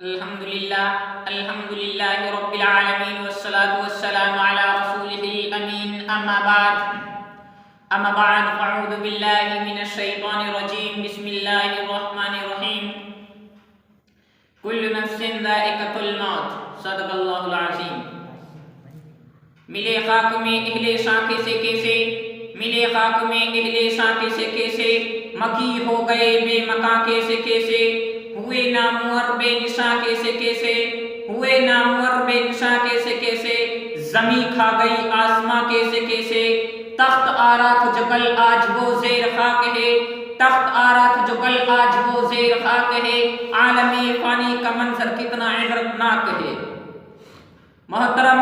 अल्हम्दुलिल्लाहि रब्बिल आलमीन वस्सलातु वस्सलामु अला रसूलिहिल अमीन अम्मा बाद फ़अऊज़ु बिल्लाहि मिनश शैतानिर रजीम बिस्मिल्लाहिर रहमानिर रहीम कुल्लु नफ्सिन ज़ाइक़तुल मौत सदक़ल्लाहुल अज़ीम। मिले खाक में अहले शाखे से कैसे, मिले खाक में अहले शाखे से कैसे, मकी हो गए बेमका कैसे कैसे, हुए नामुअर बेनिशा कैसे कैसे, हुए नामुअर बेनिशा कैसे कैसे, जमी खा गई आसमां कैसे कैसे, तख्त आरा तो जगल आज वो ज़ेर खाक है, तख्त आरा तो जगल आज वो ज़ेर खाक है, आलमी फ़ानी का मंजर कितना इबरतनाक है। मोहतरम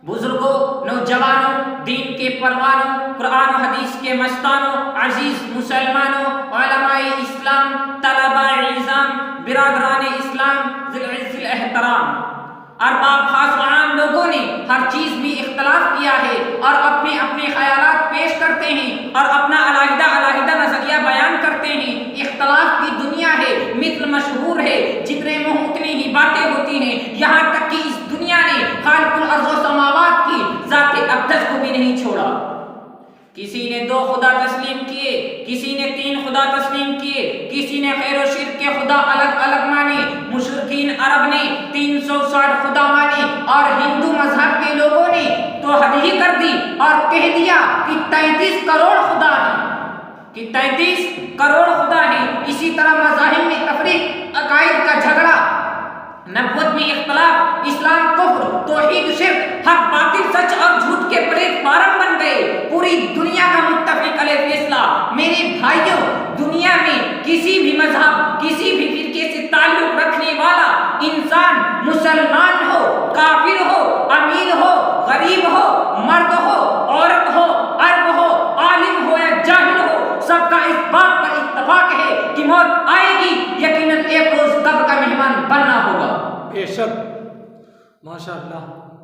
बुजुर्गों, नौजवानों, दीन के परवानों, कुरान हदीस के मस्तानों, अजीज मुसलमानों, उलमाए इस्लाम, तलबाए इज़ाम, बिरादरान इस्लाम, ज़िल एहतराम, अरबाब खास व आम लोगों ने हर चीज में इख्तलाफ किया है और अपने अपने ख्यालात पेश करते हैं और अपना अलग-अलग नजरिया बयान करते हैं। इख्तलाफ की दुनिया है, मित्र मशहूर है, जितने मुंह उतनी ही बातें होती हैं। यहाँ तक कि इस दुनिया ने खालिकुल अर्ज़ व समावात की ज़ाते अक़दस को भी नहीं छोड़ा। किसी ने 2 खुदा तस्लीम किए, किसी ने 3 खुदा तस्लीम किए, किसी ने खैर व शिर्क के खुदा अलग अलग माने। मुशरिकीन अरब ने 360 खुदा माने और हिंदू मजहब के लोगों ने तो हद ही कर दी और कह दिया कि 33 करोड़ खुदा हैं, कि 33 करोड़ खुदा हैं। इसी तरह मज़ाहिब में तफरीक, अकायद का झगड़ा, नबुव्वत में इख्तलाफ, इस्लाम कुफ्र, तौहीद शिर्क, हक बातिल, सच और झूठ के प्लेटफार्म बन गए। पूरी दुनिया का मुत्तफिक अलैह फैसला। मेरे भाइयों, दुनिया में किसी भी मजहब, किसी भी फिरके से ताल्लुक रखने वाला इंसान, मुसलमान हो, काफिर हो, अमीर हो, गरीब हो, मर्द हो, औरत हो, अरब हो, आलिम हो या जाहिल हो, सबका इस बात पर इत्तफाक है कि मौत आएगी, यकीनन एक रोज कब्र का मेहमान बनना होगा। बेशक, माशाअल्लाह,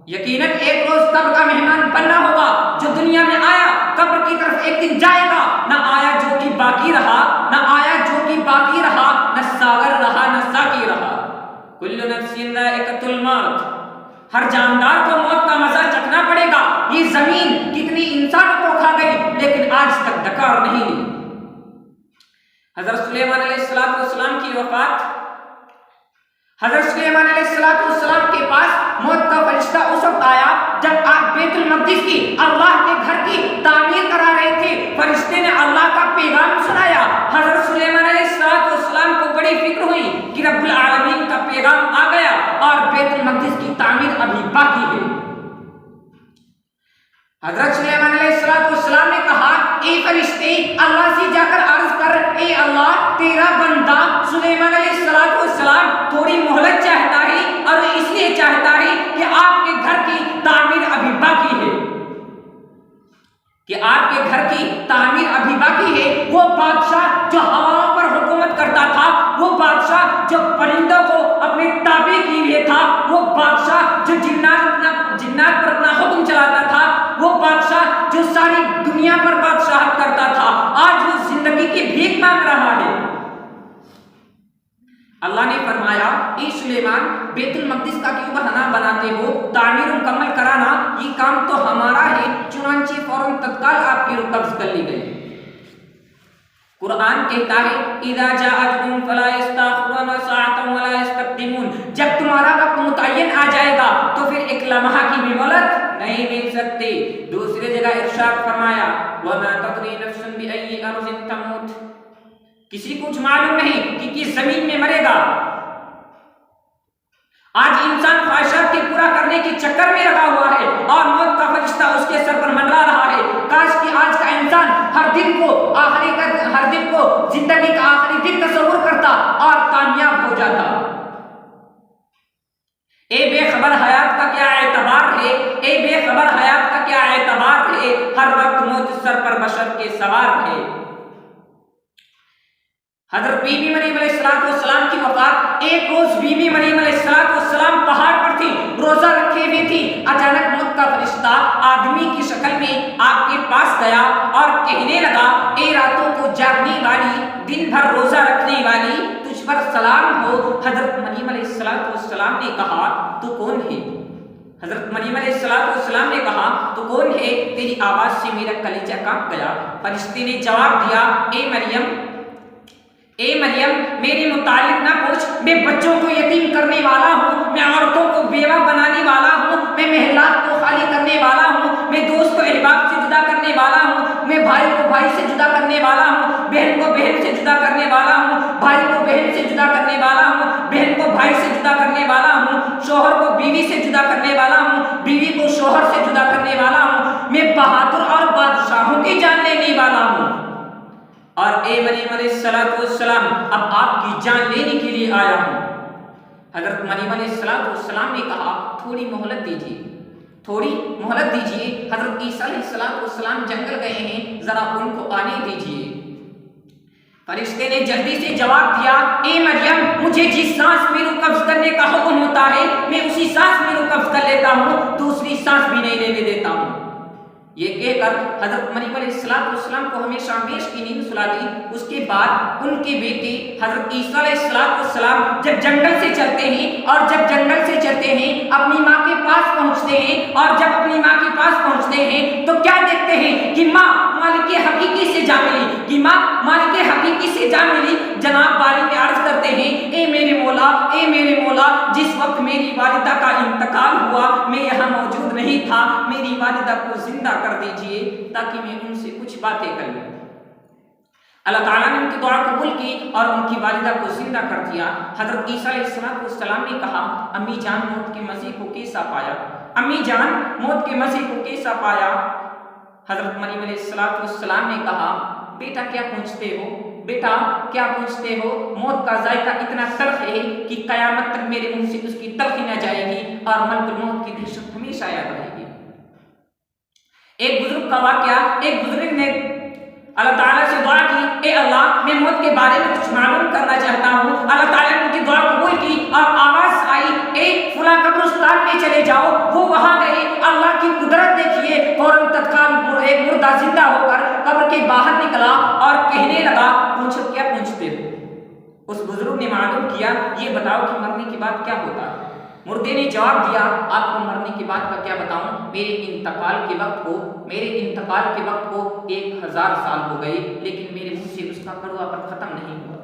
यकीनन एक रोज कब्र का मेहमान बनना होगा। जो दुनिया में आया कब्र की तरफ एक दिन जाएगा। न आया जो कि बाकी रहा, न आया जो कि बाकी रहा, न सागर रहा न साकी रहा। कुल्लु नफ्सिन ज़ाइक़तुल मौत, हर जानदार को मौत का मजा चखना पड़ेगा। ये जमीन कितनी इंसानों को खा गई लेकिन आज तक डकार नहीं ली। हजरत सुलेमान अलैहिस्सलाम की वफात, हजरत सुलेमान अलैहिस्सलाम के पास मौत का फरिश्ता उस वक्त आया जब आप बैतुल मक़दिस की, अल्लाह के घर की तामीर करा रहे थे। फरिश्ते ने अल्लाह का पैगाम सुनाया। हजरत सुलेमान अलैहिस्सलाम को बड़ी फिक्र हुई कि रब्बुल आलमीन का पैगाम आ गया और बैतुल मक़दिस की तामीर अभी बाकी है। हजरत सुलेमान अलैहिस्सलाम ने कहा, ए फरिश्ते, अल्लाह से जाकर अर्ज कर, ए अल्लाह, तेरा बंदा सुलेमान अलैहिस्सलाम थोड़ी मोहलत चाहता है और इसलिए चाहता है कि आपके घर की तामीर अभी बाकी है, कि आपके घर की तामीर अभी बाकी है। वो बादशाह जो हवाओं पर हुकूमत करता था, वो बादशाह जो परिंदों को अपने ताबे के लिए था, वो बादशाह जो जिन्नात पर अपना हुक्म चलाता था, वो बादशाह जो सारी दुनिया पर बादशाहत करता था, आज वो जिंदगी की भीख मांग रहा है। अल्लाह ने फरमाया, ए सुलेमान, बैतुल मक़दिस का क्यों बहाना बनाते हो? तामीर मुकम्मल कराना ये काम तो हमारा है। चुनांचे फौरन तत्काल आपकी रूह कब्ज़ कर ली गई। कुरान कहता है, इज़ा जाअ अजलुहुम फला यस्तअखिरून साअतन वला यस्तक़दिमून, जब तुम्हारा वक्त मुतय्यन आ जाएगा तो फिर एक लम्हा की भी मोहलत नहीं मिल सकती। दूसरी जगह इरशाद फरमाया, वमा तदरी नफ्सुन बिअय्यि अर्ज़िन तमूत, किसी को कुछ मालूम नहीं कि किस जमीन में मरेगा। आज इंसान ख्वाहिशात के पूरा करने के चक्कर में लगा हुआ है और मौत का फरिश्ता उसके सर पर मंडरा रहा है। काश कि आज का इंसान हर दिन को जिंदगी का आखिरी दिन तस्वुर करता और कामयाब हो जाता। ए बेखबर हयात का क्या एतबार है, ए बेखबर हयात का क्या एतबार है, हर वक्त मौत सर पर बशर के सवार है। हजरत बीबी मरियम अलैहिस्सलाम की वफात, एक रोज बीबी मरियम अलैहिस्सलाम पहाड़ पर थी, रोजा रखे हुए थी। अचानक मौत का फरिश्ता आदमी की शक्ल में आपके पास गया और कहने लगा, ए रातों को जागने वाली, दिन भर रोजा रखने वाली, तुझ पर सलाम हो। हजरत मरियम अलैहिस्सलाम ने कहा तू कौन है? हजरत मरियम अलैहिस्सलाम ने कहा तो कौन है? तेरी आवाज से मेरा कलेजा कांप गया। फरिश्ते ने जवाब दिया, ए मरियम मेरे मुतालिक ना पूछ, मैं बच्चों को यतीम करने वाला हूँ, मैं औरतों को बेवा बनाने वाला हूँ, मैं महलात को खाली करने वाला हूँ, मैं दोस्त को अहबाब से जुदा करने वाला हूँ, मैं भाई को भाई से जुदा करने वाला हूँ, बहन को बहन से जुदा करने वाला हूँ, भाई को बहन से जुदा करने वाला हूँ, बहन को भाई से जुदा करने वाला हूँ, शोहर को बीवी से जुदा करने वाला हूँ, बीवी को शोहर से जुदा करने वाला हूँ, मैं बहादुर और बादशाहों की जान लेने वाला हूँ। और ए मरियम अलैहिस्सलाम अब आपकी जान लेने के लिए आया हूँ। हजरत मरियम अलैहिस्सलाम ने कहा थोड़ी मोहलत दीजिए, थोड़ी मोहलत दीजिए। हजरत ईसा अलैहिस्सलाम जंगल गए हैं, जरा उनको आने दीजिए। फरिश्ते ने जल्दी से जवाब दिया, ए मरियम मुझे जिस सांस में रूह कब्ज करने का हुक्म होता है मैं उसी सांस में रूह कब्ज कर लेता हूँ, दूसरी सांस भी नहीं लेने देता हूँ। ये कहकर हजरत मरियम अलैहिस्सलाम को हमेशा हमेश की नींद सुला दी। उसके बाद उनके बेटे हजरत ईसा अलैहिस्सलाम जब जंगल से चलते हैं और जब जंगल से चलते हैं अपनी माँ के पास पहुंचते हैं और जब अपनी माँ के पास पहुंचते हैं तो क्या देखते हैं कि माँ मालिक हकीकी से जा मिली, कि माँ मालिक हकीकी से जा मिली। जनाब बारी में अर्ज करते हैं, ए मेरे मौला, जिस वक्त मेरी वालिदा का इंतकाल हुआ मैं यहाँ मौजूद नहीं था, मेरी वालिदा को जिंदा कर दीजिए ताकि मैं उनसे कुछ बातें कर लूं। अल्लाह ताला ने उनकी दुआ कबूल की और उनकी वालिदा को जिंदा कर दिया। हजरत ईसा अलैहिस्सलाम ने कहा, अम्मी जान मौत के मसीह को कैसा पाया? अम्मी जान मौत के मसीह को कैसा पाया? हजरत मरियम अलैहिस्सलाम ने कहा, बेटा क्या पूछते हो, बेटा क्या पूछते हो? मौत का जायका इतना तल्ख है कि कयामत तक मेरे मुंह से उसकी तल्खी न जाएगी और मलकुल मौत की दहशत हमेशा याद रहेगी। एक बुजुर्ग का वाकया, एक बुजुर्ग ने अल्लाह ताला से दुआ की, ए अल्लाह मैं मौत के बारे में कुछ मालूम करना चाहता हूँ। अल्लाह ताला ने उनकी दुआ कबूल की और आवाज आई, ए फुला कब्रिस्तान में चले जाओ। वो वहां गए, अल्लाह की कुदरत देखिए, फौरन तत्काल एक मुर्दा जिंदा होकर कब्र के बाहर निकला और कहने लगा, पूछो क्या पूछते हो? उस बुजुर्ग ने मालूम किया, ये बताओ कि मरने के बाद क्या होता है? मुर्दे ने जवाब दिया, आपको मरने के बाद का क्या बताऊं? मेरे इंतकाल के वक्त को 1000 साल हो गए लेकिन मेरे मुंह से उसका कड़वापन खत्म नहीं हुआ।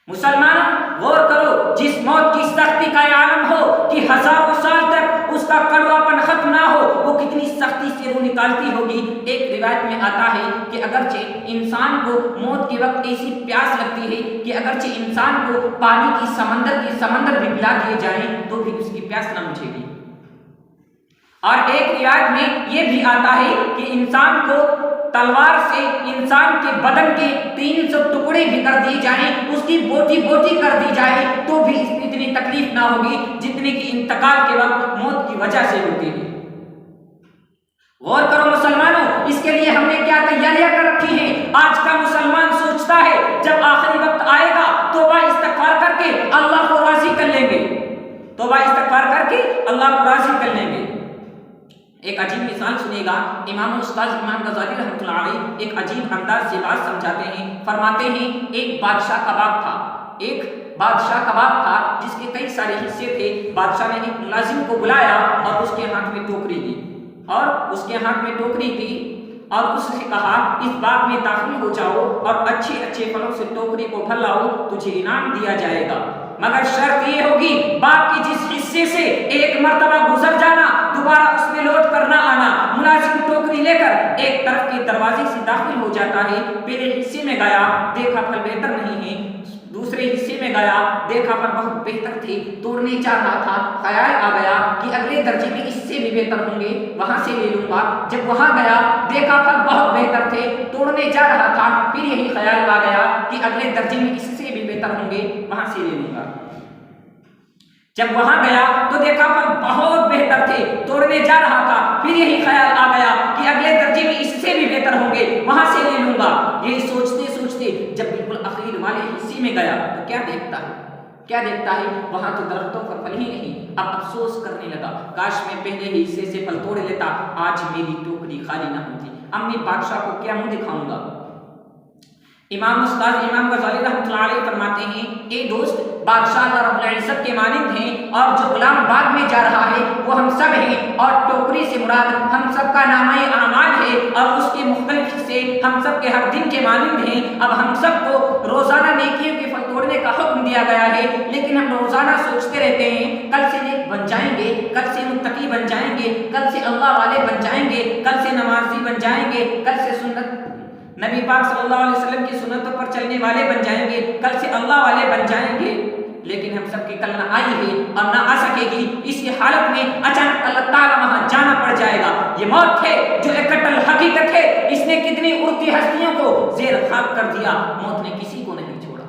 मुसलमान गौर करो, जिस मौत की सख्ती का आलम हो कि हजारों साल तक उसका कड़वापन खत्म ना हो, वो कितनी सख्ती से रूह निकालती होगी। एक रिवायत में आता है कि अगरचे इंसान को मौत के वक्त ऐसी प्यास लगती है कि अगरचे इंसान को पानी की समंदर भी पिला दिए जाए तो भी उसकी प्यास न बुझेगी। और एक रिवायत में यह भी आता है कि इंसान को तलवार से इंसान के बदन के 300 टुकड़े भी कर दिए जाएं, उसकी बोटी कर दी जाए तो भी इतनी तकलीफ ना होगी जितने की इंतकाल के वक्त मौत की वजह से होती है। गौर करो मुसलमानों, इसके लिए हमने क्या तैयारियां कर रखी हैं। आज का मुसलमान सोचता है जब आखिरी वक्त आएगा तौबा इस्तगफार करके अल्लाह को राजी कर लेंगे, तौबा इस्तगफार करके अल्लाह को राजी कर लेंगे। एक अजीब मिसाल सुनेगा, इमाम गज़ाली रहमतुल्लाह अलैह एक अजीब अंदाज से बात समझाते हैं। फरमाते हैं, एक बादशाह का बाप था जिसके कई सारे हिस्से थे। बादशाह ने एक मुलाजिम को बुलाया और उसके हाथ में टोकरी दी और उससे कहा, इस बाग में दाखिल हो जाओ और अच्छे फलों से टोकरी को भर लाओ, तुझे इनाम दिया जाएगा, मगर शर्त ये होगी बाग के जिस हिस्से से एक मर्तबा गुजर जाना दोबारा उसमें लौट कर ना आना। मुलाजिम टोकरी लेकर एक तरफ के दरवाजे से दाखिल हो जाता है। पहले हिस्से में गया, देखा फल बेहतर नहीं है। दूसरे हिस्से में गया, देखा फल बहुत बेहतर थे, तोड़ने जा रहा था। ख्याल आ गया कि अगले दर्जे में इससे भी बेहतर होंगे, वहां से ले लूंगा। जब वहां गया, देखा फल बहुत बेहतर थे, तोड़ने जा रहा था। फिर यही ख्याल आ गया कि अगले दर्जे में इससे भी बेहतर होंगे, वहां से ले लूंगा। जब वहां गया तो देखा फल बहुत बेहतर थे, तोड़ने जा रहा था। फिर यही ख्याल आ गया कि अगले दर्जे में इससे भी बेहतर होंगे, वहां से ले लूंगा। यही सोचते जब बिल्कुल आखिर वाले हिस्से में गया तो क्या देखता है, वहां तो दरख्तों पर फल ही नहीं। अब अफसोस करने लगा, काश मैं पहले ही हिस्से से फल तोड़ लेता, आज मेरी टोकरी खाली ना होती। अब मैं बादशाह को क्या मुंह दिखाऊंगा। इमाम उस्ताद इमाम गज़ाली रहमतुल्लाह अलैह फरमाते हैं, ए दोस्त, बादशाह अल्लाह रब्बुल इज्जत के मानिंद हैं और जो गुलाम बाग में जा रहा है वो हम सब हैं, और टोकरी से मुराद हम सब का नामे आमाल है और उसके मुख्तलिफ हिस्से हम सब के हर दिन के मानिंद हैं। अब हम सबको रोजाना नेकियों के फल तोड़ने का हुक्म दिया गया है, लेकिन हम रोजाना सोचते रहते हैं कल से नेक बन जाएंगे, कल से मुत्तकी बन जाएंगे, कल से अल्लाह वाले बन जाएंगे, कल से नमाजी बन जाएंगे, कल से सुन्नत नबी पाक सल्लल्लाहु अलैहि वसल्लम की सुन्नतों पर चलने वाले बन जाएंगे, कल से अल्लाह वाले बन जाएंगे। लेकिन हम सबकी कल ना आई है और ना आ सकेगी। इसी हालत में अचानक अल्लाह ताला वहां जाना पड़ जाएगा। ये मौत है जो एक कटल हकीकत है, इसने कितनी उड़ती हस्तियों को जेर खाक कर दिया। मौत ने किसी को नहीं छोड़ा,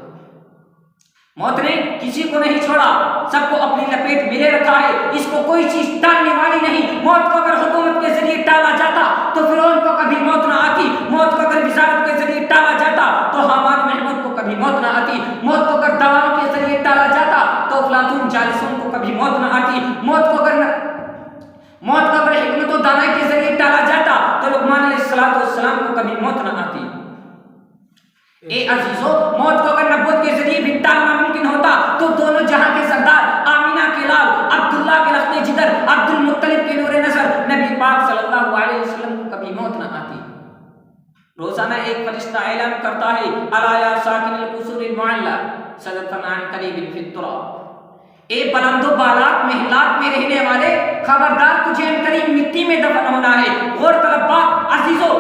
मौत ने किसी को नहीं छोड़ा, सबको अपनी लपेट में ले रखा है। इसको कोई चीज टालने वाली नहीं। मौत को अगर हुकूमत के जरिए टाला जाता तो फिरौन को कभी मौत ना आती। मौत को अगर विजारत के जरिए टाला जाता तो हामान महमूद को कभी मौत ना आती। मौत को अगर दवाओं के जरिए टाला जाता तो अफलातून जालिसून को कभी मौत ना आती। मौत को अगर हिकमत और दानाई के जरिए टाला जाता तो लुकमान अलैहिस्सलाम को कभी मौत ना आती। ए अजीजों, मौत को अगर नबूवत के जरिए भी टालना मुमकिन होता तो दोनों जहां के सरदार, आमीना के लाल, अब्दुल्ला के लफ्ते जिगर, अब्दुल मुत्तलिब के नूरे नजर, नबी पाक सल्लल्लाहु अलैहि वसल्लम को कभी मौत ना आती। रोजाना एक फरिश्ता ऐलान करता है, अला या साकिनुल कुसूरिल मुअल्ला सदतन अन करीबिन फित तुराब। ए बुलंदो बालात महलात में रहने वाले, खबरदार तुझे करीब मिट्टी में दफन होना है। गौरतलब बात अजीजों,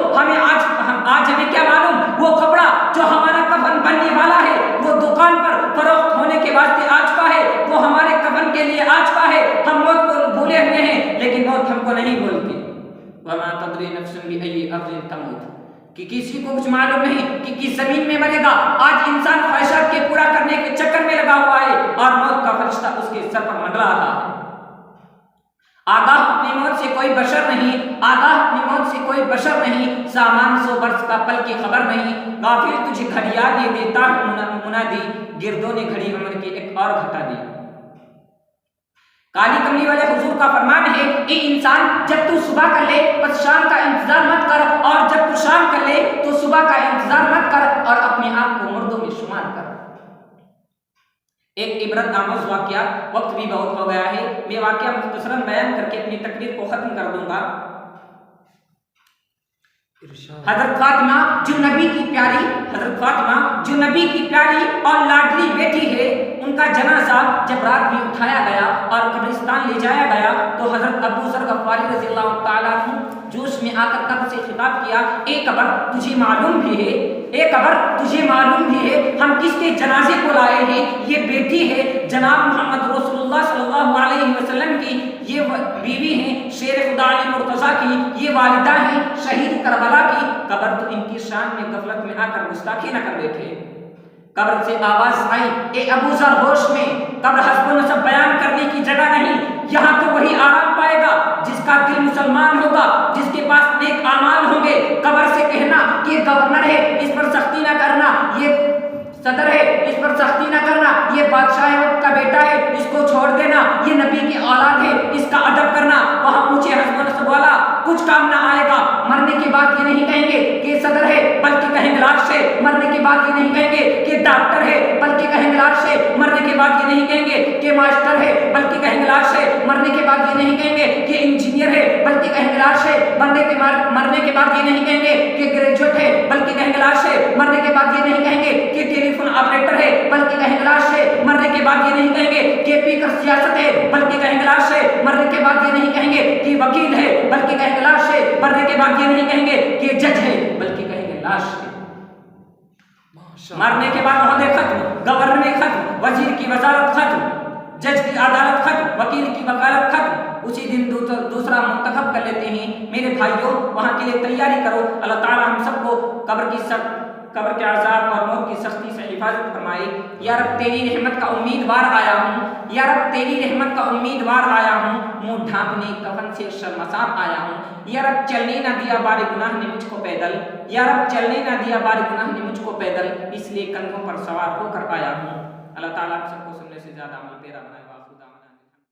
आज हमें क्या मालूम, वो कपड़ा जो हमारा कफन बनने वाला है वो दुकान पर फरोख्त होने के वास्ते आज का है, वो हमारे कफन के लिए आज का है। हम मौत को भूले हुए हैं, लेकिन मौत हमको नहीं भूलती। वमा तदरी नफ्सुन बिअय्यि अर्दिन तमूत, कि किसी को कुछ मालूम नहीं कि किस जमीन में मरेगा। आज इंसान ख्वाहिशात के पूरा करने के चक्कर में लगा हुआ है और मौत का फरिश्ता उसके सर पर मंडरा रहा है। आगाह अपनी मौत से कोई बशर नहीं, आगाह अपनी मौत से कोई बशर नहीं। सामान 100 बरस का पल की खबर नहीं। गाफिल तुझे घड़िया दे देता मुनादी, गिरदों ने घड़ी उम्र की एक और घटा दी। काली कमली वाले हुजूर का फरमान है कि इंसान जब तू सुबह कर ले बस शाम का इंतजार मत कर, और जब तू शाम कर ले तो सुबह का इंतजार मत कर, और अपने आप को मुर्दों में शुमार कर। एक इबरत आमोज वाकया, वक्त भी बहुत हो गया है, मैं वाकया मुख्तसरन बयान करके अपनी तकरीर को खत्म कर दूंगा। हजरत फातिमा जो नबी की प्यारी, हजरत फातिमा जो नबी की प्यारी और लाडली बेटी है, उनका जनाजा जब रात में उठाया गया और कब्रिस्तान ले जाया गया तो हजरत अबू ज़र गफ़ारी रज़ियल्लाहु ताला अन्हु जोश में आकर कब्र से खिताब किया, ए कब्र तुझे मालूम भी है, ए कब्र तुझे मालूम भी है हम किसके जनाजे को लाए हैं? ये बेटी है जनाब मोहम्मद रसूलुल्लाह सल्लल्लाहु अलैहि वसल्लम की, ये बीवी हैं शेर खुदा अली मुर्तज़ा की, ये वालिदा हैं शहीद करबला की। कब्र तो इनकी शान में गफलत में आकर गुस्ताखी न कर बैठे। कब्र से आवाज आई, ए अबू ज़र होश में, कब्र हस्ब नसब बयान करने की जगह नहीं। यहाँ तो वही आराम पाएगा जिसका दिल मुसलमान होगा, जिसके पास नेक आमाल होंगे। कब्र से कहना कि गवर्नर है इस पर सख्ती ना करना, ये सदर है इस पर सख्ती ना करना, ये बादशाह का बेटा है इसको छोड़ देना, ये नबी की औलाद है इसका अदब करना, वहाँ ऊंचे हस्ब नसब वाला कुछ काम ना आएगा। मरने के बाद ये नहीं कहेंगे कि सदर है, बल्कि कहेंगे लाश है। मरने के बाद ये नहीं कहेंगे कि डॉक्टर है, बल्कि कहेंगे लाश है। मरने के बाद ये नहीं कहेंगे कि मास्टर है, बल्कि कहेंगे लाश है। मरने के बाद ये नहीं कहेंगे कि इंजीनियर है, बल्कि कहेंगे लाश है। मरने के बाद ये नहीं कहेंगे कि ग्रेजुएट है, बल्कि कहेंगे लाश है। मरने के बाद ये नहीं कहेंगे कि टेलीफोन ऑपरेटर है, बल्कि कहेंगे लाश है। मरने के बाद ये नहीं कहेंगे कि पीकर सियासत है, बल्कि कहेंगे लाश है। मरने के बाद ये नहीं कहेंगे कि वकील है, बल्कि कहेंगे लाश है। मरने के बाद ये नहीं कहेंगे कि जज है, बल्कि कहेंगे लाश है। मरने के बाद ओहदे खत्म, गवर्नर खत्म, वजीर की वजारत खत्म, जज की अदालत खत्म, वकील की वकालत खत्म। उसी दिन दूसरा मुंतखब कर लेते हैं। मेरे भाइयों, वहां के लिए तैयारी करो। अल्लाह ताला हम सबको कब्र के अज़ाब और मौत की सख्ती से हिफाजत फरमाए। या रब तेरी रहमत का उम्मीदवार आया हूँ, या रब तेरी रहमत का उम्मीदवार आया हूँ, मुँह ढांपने कफन से शर्मसार आया हूँ। या रब चलने ना दिया बारे गुनाह ने मुझको पैदल, या रब चलने ना दिया बारे गुनाह ने मुझको पैदल, इसलिए कंधों पर सवार होकर आया हूँ। अल्लाह ताला आप सबको सुनने से ज़्यादा अमल पेरा बनाए।